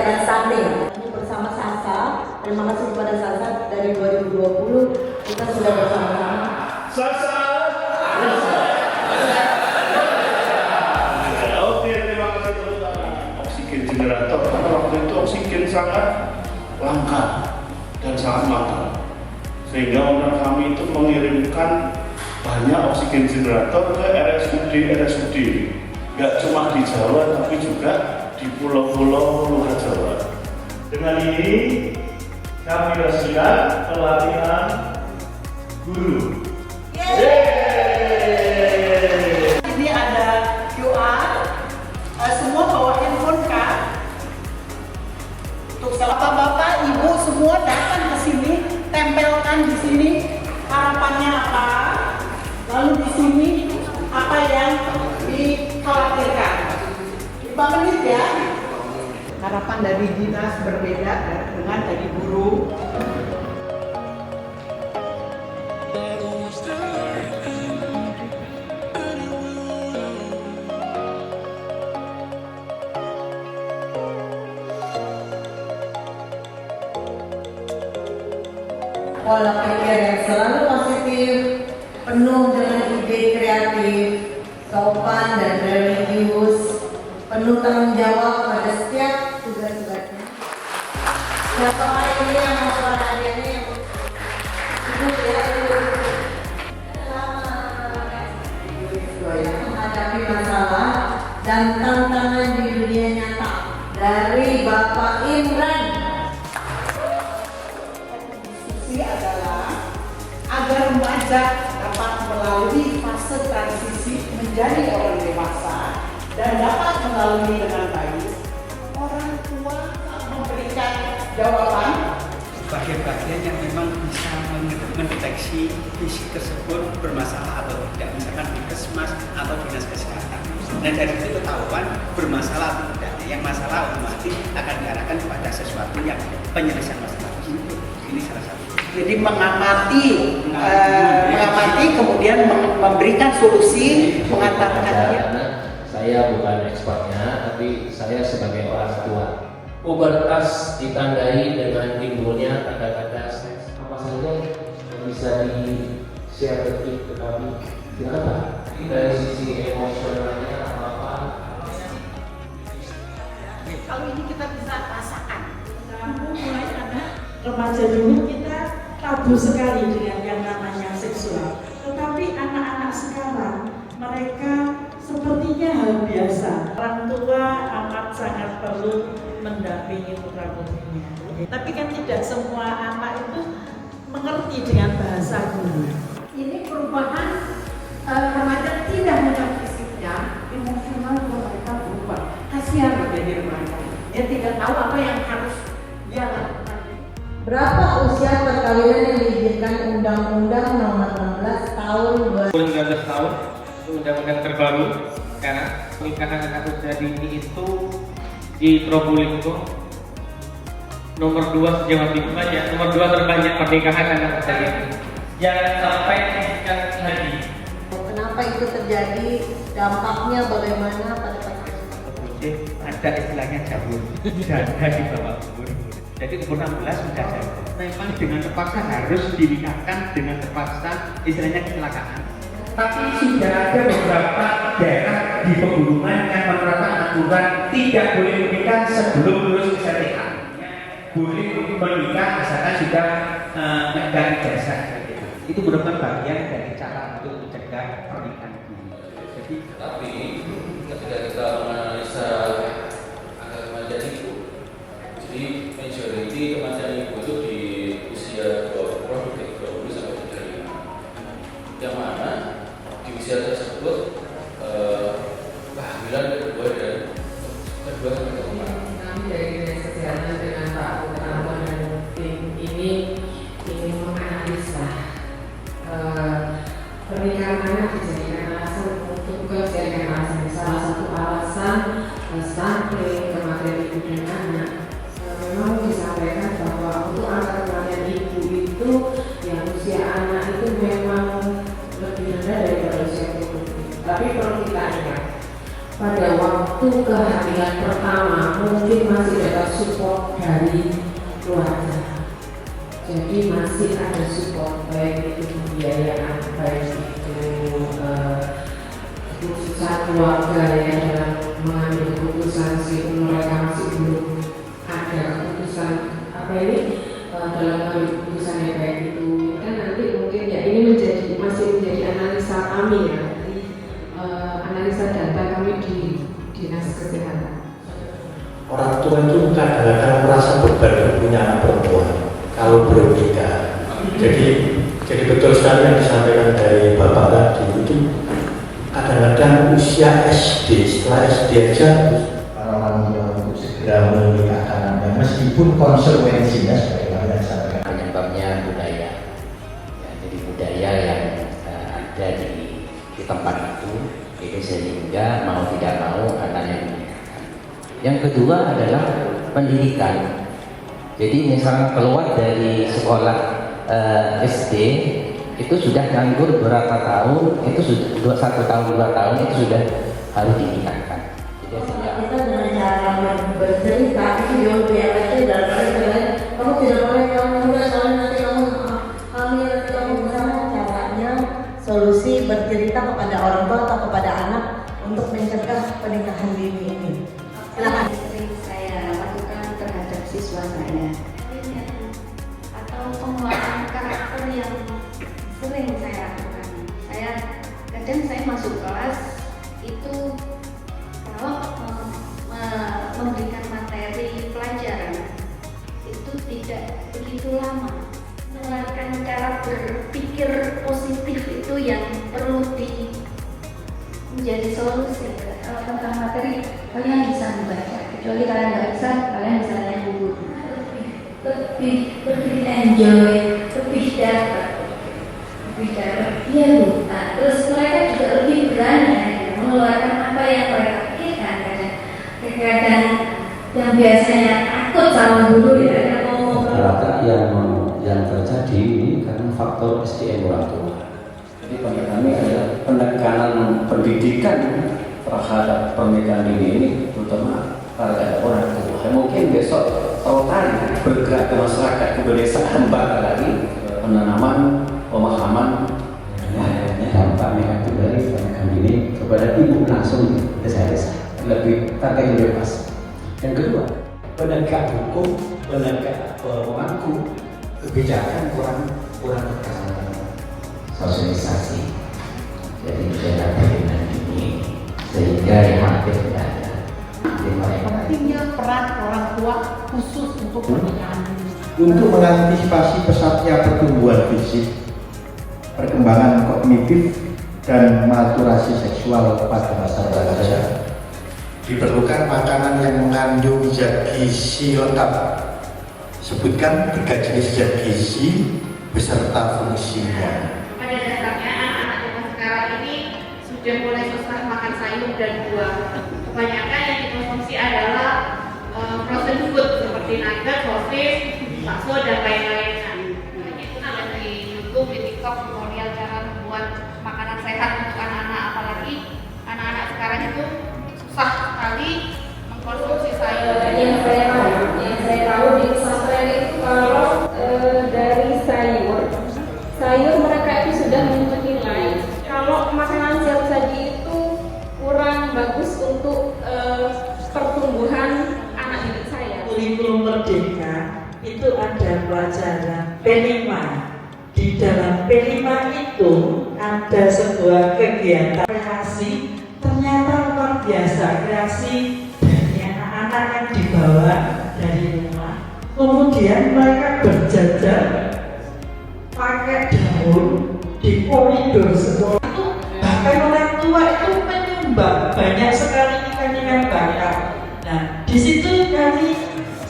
dengan stunting. Bersama Sasa, terima kasih kepada Sasa dari 2020 kita sudah bersama-sama. Sasa. Oke, terima kasih teman-teman. Oksigen generator karena waktu itu oksigen sangat langka dan sangat mahal, sehingga owner kami itu mengirimkan banyak oksigen generator ke RSUD. Nggak cuma di Jawa tapi juga di pulau-pulau luar Jawa. Dengan ini kami resmikan pelatihan guru. Ini ada QR, semua bawa handphone kan? Untuk bapak-bapak, ibu semua datang ke sini, tempelkan di sini harapannya apa, lalu di sini apa yang dikhawatirkan. 5 menit ya. Harapan dari dinas berbeda dengan dari guru. Pola pikir yang selalu positif, penuh dengan ide kreatif, sopan dan religius, penuh tanggung jawab pada setiap tugas-tugasnya. Siapa ini yang mau hadiahnya yang ibu ya, menghadapi masalah dan tantangan di dunia nyata dari Bapak Imran. Adalah agar remaja dapat melalui fase transisi menjadi orang dewasa dan dapat melalui dengan baik. Orang tua memberikan jawaban bagian-bagian yang memang bisa mendeteksi fisik tersebut bermasalah atau tidak, misalkan puskesmas atau dinas kesehatan. Dan dari itu ketahuan bermasalah atau tidak. Yang masalah otomatis akan diarahkan kepada sesuatu yang penyelesaian masalah tersebut. Ini salah satu. jadi mengamati kemudian memberikan solusi, mengantarkan dia. Saya bukan ekspertnya, tapi saya sebagai orang tua. Pubertas ditandai dengan timbulnya kata-kata seks. Apa saja yang bisa di-share ke kami? Silakan. Dari sisi emosionalnya apa? Kalau ini kita bisa rasakan. Mulai anak remaja dulu kita tabu sekali dengan yang namanya seksual. Tetapi anak-anak sekarang mereka sepertinya hal biasa. Orang tua amat sangat perlu mendampingi putra-putrinya. Tapi kan tidak semua anak itu mengerti dengan bahasa guru. Ini perubahan remaja tidak hanya fisiknya, emosional juga mereka berubah. Kasihan menjadi remaja. Dia tidak tahu apa yang harus dia lakukan. Berapa usia perkawinan yang diizinkan Undang-Undang Nomor 16 Tahun 2019 tahun itu undang-undang terbaru, karena pernikahan anak usia dini itu di Probolinggo nomor 2 Jawa Timur ya, nomor 2 terbanyak pernikahan anak usia dini. Jangan sampai menikah lagi. Kenapa itu terjadi? Dampaknya bagaimana pada pasangan? Ada istilahnya jabur, janda di bawah umur. Jadi umur 16 sudah janda. Memang dengan terpaksa harus dinikahkan, dengan terpaksa istilahnya kecelakaan. Tapi sudah ada beberapa daerah di pegunungan yang menerapkan aturan tidak boleh menikah sebelum lulus STIK. Boleh menikah asalkan sudah megang ijazah. Itu merupakan bagian dari cara untuk mencegah pernikahan dini. Jadi, Tapi ketika kita menganalisa angka kematian ibu, jadi majority kematian ibu itu di usia 20 sampai 35, yang mana di usia tersebut kehamilan kedua dan keempat. Kami dari Dinas Kesehatan dengan Pak Purnawan dan tim ini ingin menganalisa pernikahan anak dijadikan alasan untuk bukan dijadikan alasan, salah satu alasan stunting, kematian ibu dan anak. Memang disampaikan bahwa untuk angka kematian ibu itu yang usia anak itu memang lebih rendah daripada usia produktif. Tapi perlu kita ingat pada waktu waktu kehamilan pertama mungkin masih dapat support dari keluarga. Jadi masih ada support, baik itu pembiayaan, baik itu keputusan keluarga ya dalam mengambil keputusan, meskipun mereka masih belum ada keputusan dalam mengambil keputusan yang baik itu. Dan nanti mungkin ya ini masih menjadi analisa kami ya, analisa data kami di Dinas Kesehatan. Orang tua itu kadang-kadang merasa beban punya anak perempuan kalau belum nikah. Jadi betul sekali yang disampaikan dari Bapak tadi itu kadang-kadang usia SD, setelah SD aja para orang tua untuk segera menikahkan anaknya meskipun konsekuensinya seperti yang disampaikan. Penyebabnya budaya, ya, jadi budaya yang ada di tempat itu sehingga mau tidak mau anaknya dinikahkan. Yang kedua adalah pendidikan. Jadi misalnya keluar dari sekolah SD itu sudah nganggur berapa tahun, itu sudah 1 tahun 2 tahun itu sudah harus dinikahkan. Jadi kita dengan cara bercerita itu jauh lebih efektif daripada kamu tidak boleh kamu muda soalnya nanti kamu hamil, nanti kamu bersama. Caranya solusi bercerita kepada orang tua atau kepada anak untuk mencegah pernikahan dini ini. Silakan. Sering saya lakukan terhadap siswa saya atau penguatan karakter yang sering saya lakukan. Kadang saya masuk kelas itu kalau memberikan materi pelajaran itu tidak begitu lama. Mengeluarkan cara berpikir positif itu yang perlu menjadi solusi. Kalau tentang materi kalian bisa membaca, kecuali kalian nggak bisa, kalian bisa lihat buku. Lebih enjoy, lebih dapat, iya Bu. Nah, terus mereka juga lebih berani mengeluarkan apa yang mereka pikirkan. Kadang yang biasanya takut sama guru ya, rata yang terjadi ini karena faktor SDM orang tua. Jadi kami adalah penekanan pendidikan terhadap pernikahan dini ini, terutama pada orang tua. Mungkin besok tahun bergerak ke masyarakat, ke pedesaan lagi penanaman pemahaman dampak negatif dari pernikahan dini kepada ibu langsung desa-desa, lebih target bebas. Yang kedua, penegak hukum, penegak pemangku kebijakan kurang terkasih sosialisasi. Jadi dalam pernikahan dini sehingga yang hampir tidak ada. Pentingnya peran orang tua khusus untuk pernikahan ini. Untuk mengantisipasi pesatnya pertumbuhan fisik, perkembangan kognitif dan maturasi seksual pada masa remaja, diperlukan makanan yang mengandung zat gizi lengkap. Sebutkan 3 jenis zat gizi beserta fungsinya. Pada dasarnya anak-anak zaman sekarang ini sudah mulai susah makan sayur dan buah. Kebanyakan yang dikonsumsi adalah frozen food seperti nugget, sosis, bakso dan lain-lain. Nah, itu ada di YouTube, di TikTok, tutorial cara membuat makanan sehat untuk anak-anak, apalagi anak-anak sekarang itu susah sekali mengkonsumsi sayur. Yang saya tahu di pesantren itu kalau dari sayur mereka itu sudah menyebut nilai. Kalau makanan siap saji itu kurang bagus untuk pertumbuhan anak didik saya. Kurikulum Merdeka itu ada pelajaran P5. Di dalam P5 itu ada sebuah kegiatan kreasi, ternyata luar biasa kreasi dari anak-anak yang dibawa dari rumah. Kemudian mereka berjajar pakai daun di koridor sekolah. Bahkan orang tua itu menyumbang banyak sekali ikan-ikan bakar. Nah, di situ kami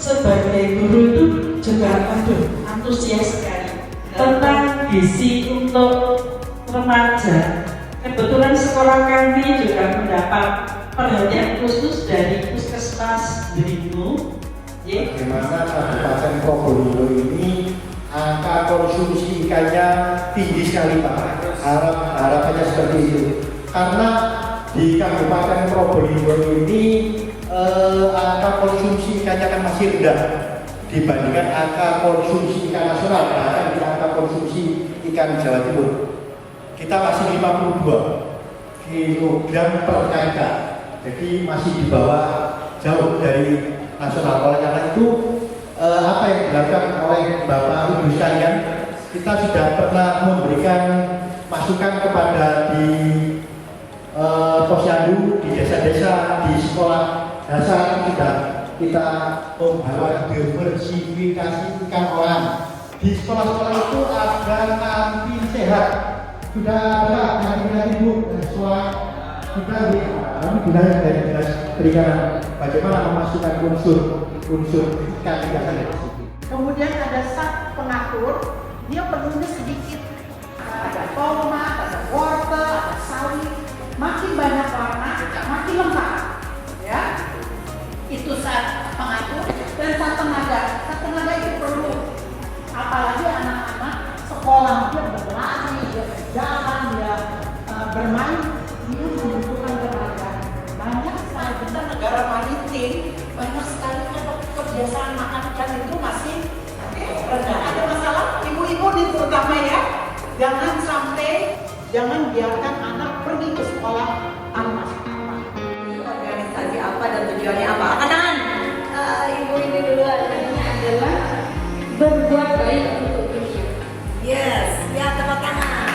sebagai guru itu juga antusias sekali tentang gizi untuk remaja. Kebetulan sekolah kami juga mendapat perhatian khusus dari Puskesmas Dringu. Bagaimana Kabupaten Probolinggo ini angka konsumsi ikannya tinggi sekali Pak. Harapannya seperti itu. Karena di Kabupaten Probolinggo ini angka konsumsi ikannya kan masih rendah dibandingkan angka konsumsi ikan nasional, bahkan di angka konsumsi ikan Jawa Timur kita masih 52 kilogram per kakak, jadi masih di bawah jauh dari nasional. Oleh karena itu apa yang dilakukan oleh Bapak Ibu sekalian, kita sudah pernah memberikan masukan kepada di posyandu, di desa-desa, di sekolah dasar, sudah kita membawa diversifikasi ikan olahan. Di sekolah-sekolah itu ada kantin sehat, sudah ada kantin ibu dan sekolah kita kami bilang dari dinas perikanan bagaimana memasukkan unsur ikan di situ. Kemudian ada sak pengatur, dia perlunya sedikit. Ada tomat, ada wortel, ada sawi. Makin banyak warna, makin lengkap. Ya, itu sak pengatur dan sak tenaga. Sak tenaga itu perlu. Apalagi anak-anak sekolah dia berlari, dia berjalan, dia bermain, itu membutuhkan tenaga. Banyak sekali kita negara maritim, banyak sekali kebiasaan makan ikan itu masih rendah. Ada masalah ibu-ibu di terutama ya, jangan biarkan anak pergi ke sekolah tanpa organisasi apa dan tujuannya apa? Kanan, ibu ini duluan. Tujuannya adalah berbuat baik untuk dunia. Yes, ya tepuk tangan.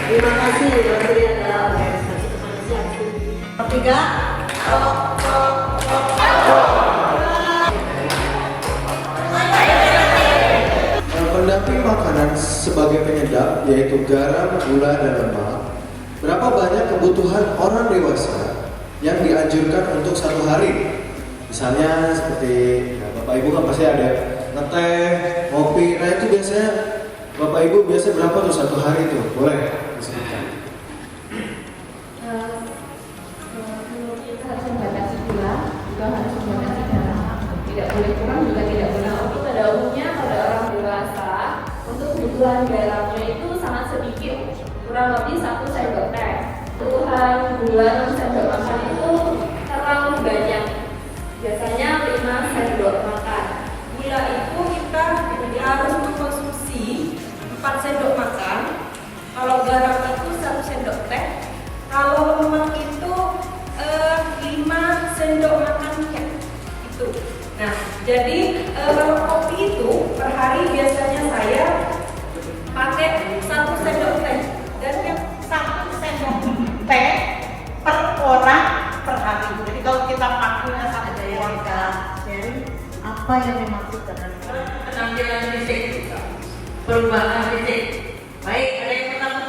Terima kasih, Menteri adalah organisasi kemanusiaan. Ketiga, pendamping makanan sebagai penyedap yaitu garam, gula, dan lemak. Berapa banyak kebutuhan orang dewasa yang dianjurkan untuk satu hari? Misalnya seperti ya, Bapak Ibu kan pasti ada ngeteh, kopi. Nah itu biasanya Bapak Ibu biasa berapa tuh satu hari tuh? Boleh disebutkan? Kita harus membatasi gula, juga harus membatasi garam. Tidak boleh kurang, juga tidak boleh lebih. Pada umumnya pada orang dewasa untuk kebutuhan garamnya itu sangat sedikit, kurang lebih 1 sendok teh. Kebutuhan gula 6 sendok makan itu terlalu banyak, biasanya 5 sendok makan. Gula itu kita harus mengkonsumsi 4 sendok makan. Kalau garam itu 1 sendok teh. Kalau lemak itu 5 sendok makannya itu. Nah, jadi kalau kopi itu per hari biasanya saya pakai 1 sendok teh dan yang 1 sendok teh per orang per hari. Jadi kalau kita pakai satu orang dari apa yang dimaksudkan penampilan fisik, perubahan fisik. Baik, ada yang pertama.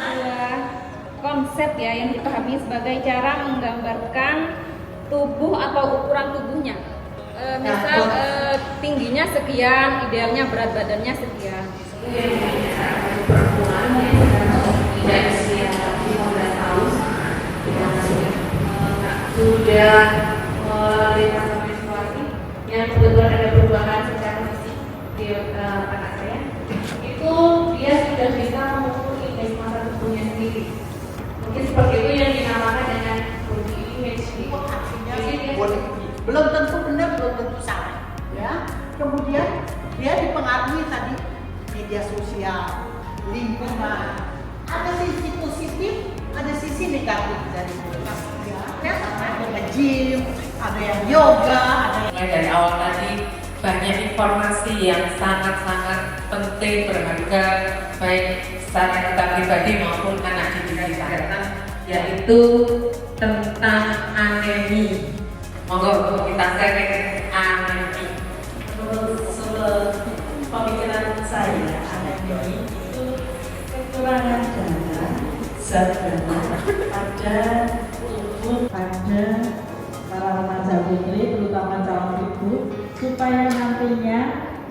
Konsep ya yang dipahami sebagai cara menggambarkan tubuh atau ukuran tubuhnya. Misal tingginya sekian, idealnya berat badannya sekian. Perempuan yang tidak usia 15 tahun sudah melalui masa menstruasi yang kebetulan ada perubahan secara fisik di anak saya, itu dia sudah bisa mengukur indeks massa tubuhnya sendiri. Mungkin seperti itu yang dinamakan dengan body image. Belum tentu benar, belum tentu salah. Ya. Kemudian dia dipengaruhi tadi media sosial, lingkungan. Ada sisi positif, ada sisi negatif dari mereka. Ya, ada nge-gym, ada yang yoga, ada yang Mulai dari awal tadi banyak informasi yang sangat-sangat penting, berharga, baik secara kita pribadi maupun anak didik kita, yaitu tentang anemi. Monggo kita sharing anemi. Menurut pemikiran saya, anemi itu kekurangan darah, zat darah pada tubuh pada para remaja putri, terutama calon ibu, supaya nantinya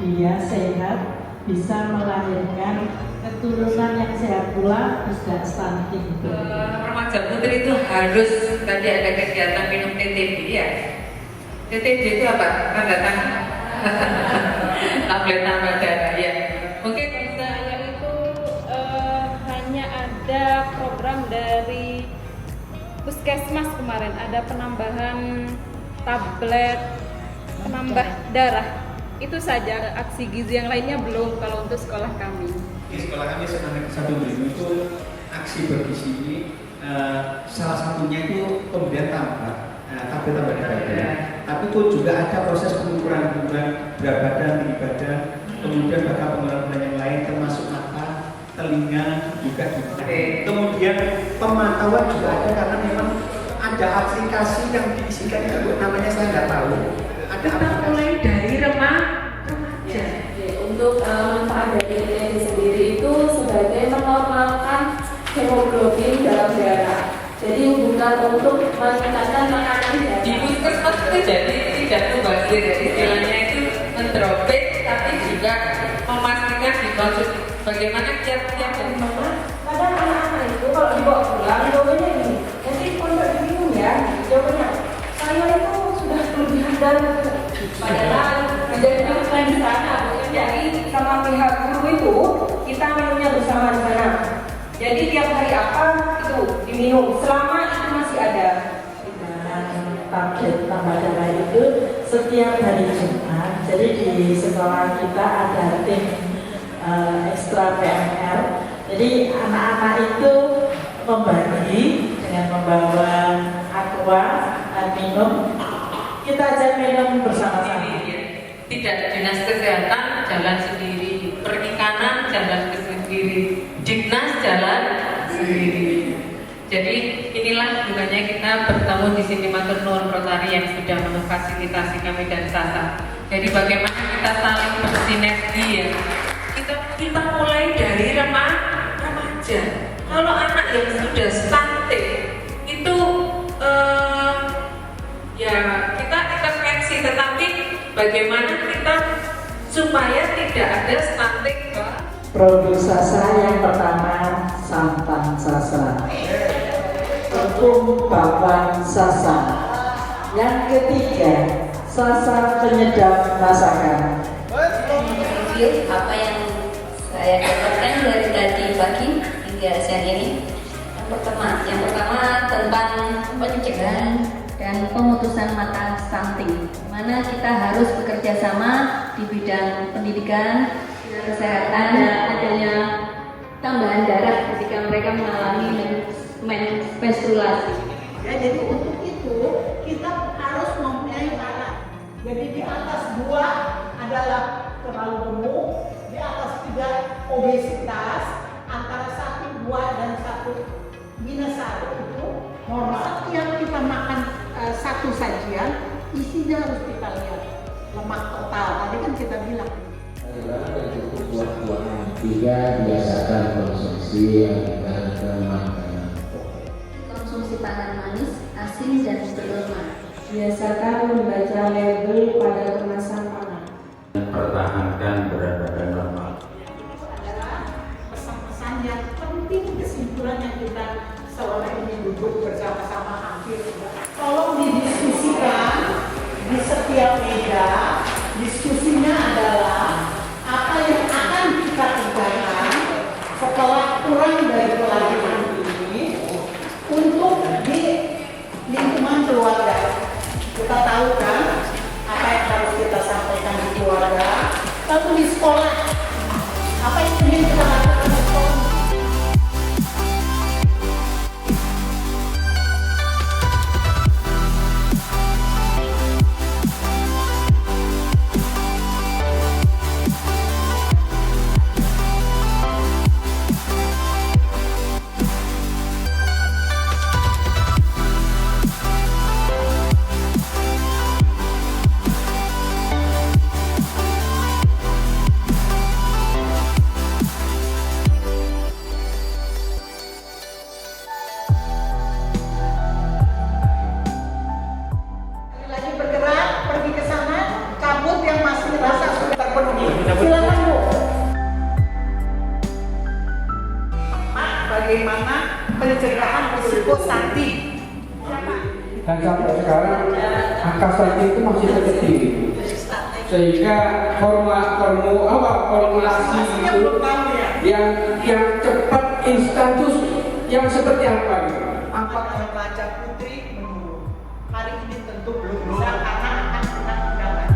dia sehat, bisa melahirkan keturunan yang sehat pula, tidak stunting. Remaja putri itu harus tadi ada kegiatan minum TTB ya. TTB itu apa? Tanda tangan. Tablet tambah darah ya. Mungkin Saya itu hanya ada program dari puskesmas kemarin ada penambahan tablet, penambah darah. Itu saja, aksi gizi yang lainnya belum kalau untuk sekolah kami. Di sekolah kami sebenarnya 1 Brimo itu aksi bergizi ini salah satunya itu pemberian tablet tambah darah. Tapi itu juga ada proses pengukuran berat badan, tinggi badan, kemudian bakal pengukuran yang lain termasuk mata, telinga juga. Kemudian pemantauan juga ada karena memang ada aplikasi yang diisikan itu namanya saya nggak tahu. Kita mulai dari remaja. Untuk manfaat dari TNI sendiri itu sebagai menormalkan hemoglobin dalam darah. Jadi bukan untuk meningkatkan tekanan darah. Di puskesmas itu jadi tidak membazir, istilahnya itu mendropik, tapi juga memastikan dikonsumsi. Bagaimana kiat-kiat dari mama? Kadang anak-anak itu kalau dibawa pulang jawabannya ini, nanti pondok bingung ya, jawabannya saya itu sudah kelebihan darah. Padahal menjadi plan di sana, jadi sama pihak guru itu kita minumnya bersama di sana. Jadi tiap hari apa itu diminum selama itu masih ada. Tablet tambah darah itu setiap hari Jumat. Jadi di sekolah kita ada tim ekstra PMR. Jadi anak-anak itu membagi dengan membawa aqua dan minum. Kita aja minum bersama-sama. Tidak, dinas kesehatan jalan sendiri, perikanan jalan sendiri, Dignas jalan sendiri. Jadi inilah gunanya kita bertemu di sini matur nuwun Rotary yang sudah memfasilitasi kami dan Sasa. Jadi bagaimana kita saling bersinergi ya. Kita mulai dari remaja. Kalau anak yang sudah stunting itu ya kita intervensi, tetapi bagaimana kita supaya tidak ada stunting. Produk Sasa yang pertama santan Sasa, tepung bawang Sasa. Yang ketiga Sasa penyedap masakan. Apa yang saya dapatkan dari tadi pagi hingga siang ini, yang pertama tentang pencegahan dan pemutusan mata stunting, mana kita harus bekerja sama di bidang pendidikan, kesehatan, dan adanya tambahan darah ketika mereka mengalami menstruasi. Ya, jadi untuk itu kita harus mempunyai alat. Jadi di atas 2 adalah terlalu gemuk, di atas 3 obesitas, antara 1, 2 dan 1 minus 1 itu normal. Setiap kita makan satu sajian, isinya harus kita lihat lemak total. Tadi kan kita bilang. Buah-buahan. 3. Biasakan konsumsi agak makanan. Konsumsi pangan manis, asin dan berlemak. Biasakan membaca label pada kemasan pangan. Pertahankan berat badan normal. Pesan-pesan yang penting, kesimpulan yang kita selama ini duduk bersama-sama hampir. Tolong didiskusikan di setiap meja. Diskusinya adalah apa yang akan kita kerjakan setelah kurang dari pelajaran ini untuk di lingkungan keluarga. Kita tahu kan apa yang harus kita sampaikan di keluarga, lalu di sekolah apa yang ingin kita lakukan di sekolah. Bagaimana pencegahan risiko stunting? Dan sampai sekarang angka stunting itu masih kecil, sehingga formulasi itu yang cepat instan itu yang seperti apa? Apakah baca putih untuk bisa karena akan undang-undangan.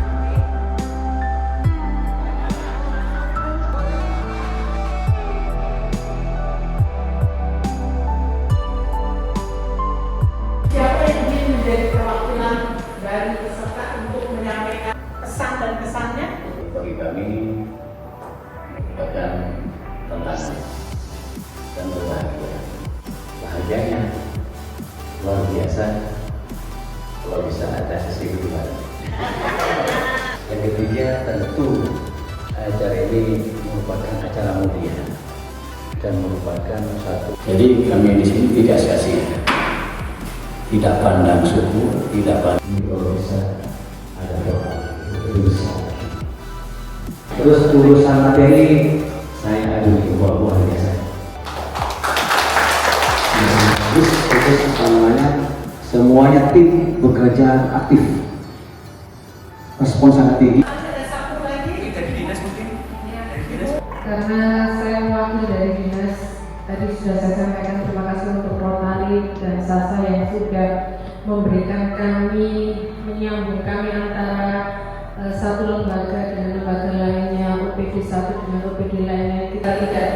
Siapa yang ingin menjadi perwakilan dari peserta untuk menyampaikan pesan dan kesannya? Bagi kami merupakan tantangan dan berbahagia. Bahagianya luar biasa kalau bisa ada sesi kedua. Yang ketiga tentu acara ini merupakan acara mulia dan merupakan satu. Jadi kami di sini tidak sia-sia, tidak pandang suku, tidak pandang kalau bisa ada doa itu besar. Terus urusan materi saya adu buah-buah biasa. Terus semuanya tim bekerja aktif, respon sangat tinggi. Karena saya mewakili dari dinas, tadi sudah saya sampaikan terima kasih untuk Rotary dan Sasa yang sudah memberikan kami, menyambung kami antara satu lembaga dengan lembaga lainnya, OPD satu dengan OPD lainnya. Kita tidak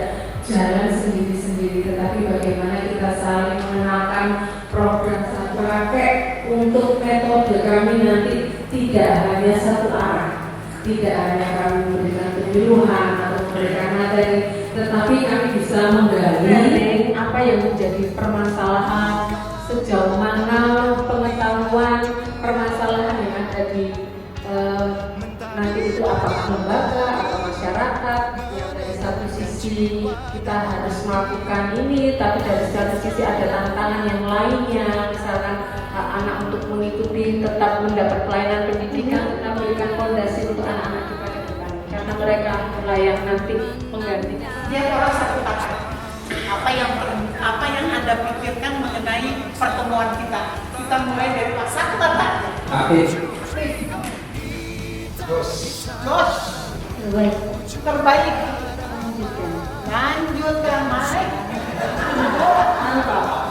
jalan sendiri-sendiri, tetapi bagaimana kita saling mengenalkan program satu pakai untuk metode kami nanti tidak hanya satu arah, tidak hanya kami memberikan penyuluhan atau memberikan materi, tetapi kami bisa menggali apa yang menjadi permasalahan, sejauh mana pengetahuan permasalahan yang ada di nanti itu apakah lembaga atau masyarakat yang dari satu sisi kita harus melakukan ini, tapi dari satu sisi ada tantangan yang lainnya, misalkan anak untuk mengikuti tetap mendapat pelayanan pendidikan, kita memberikan fondasi untuk anak-anak kita ke depan, karena mereka layak nanti mengganti. Dia orang satu kata. Apa yang Anda pikirkan mengenai pertemuan kita? Kita mulai dari satu kata. Jos. Terbaik. Lanjutkan, Mike.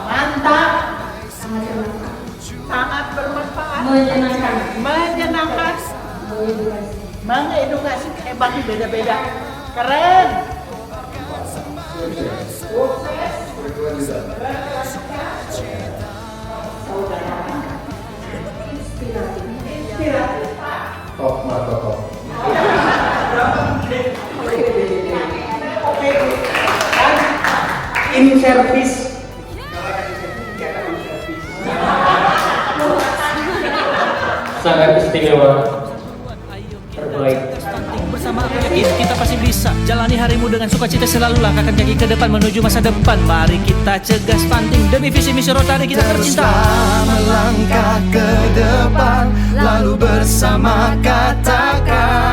Mantap. Sangat bermanfaat. Menyenangkan. Mengedukasi. Hebat, beda-beda. Keren. Inspiratif. Top atau top. Oke. In service. Sangat istimewa, terbaik. Bersama aku yakin kita pasti bisa jalani harimu dengan sukacita, selalu langkahkan kaki ke depan menuju masa depan. Mari kita cegah stunting demi visi misi Rotary kita tercinta. Melangkah ke depan, lalu bersama katakan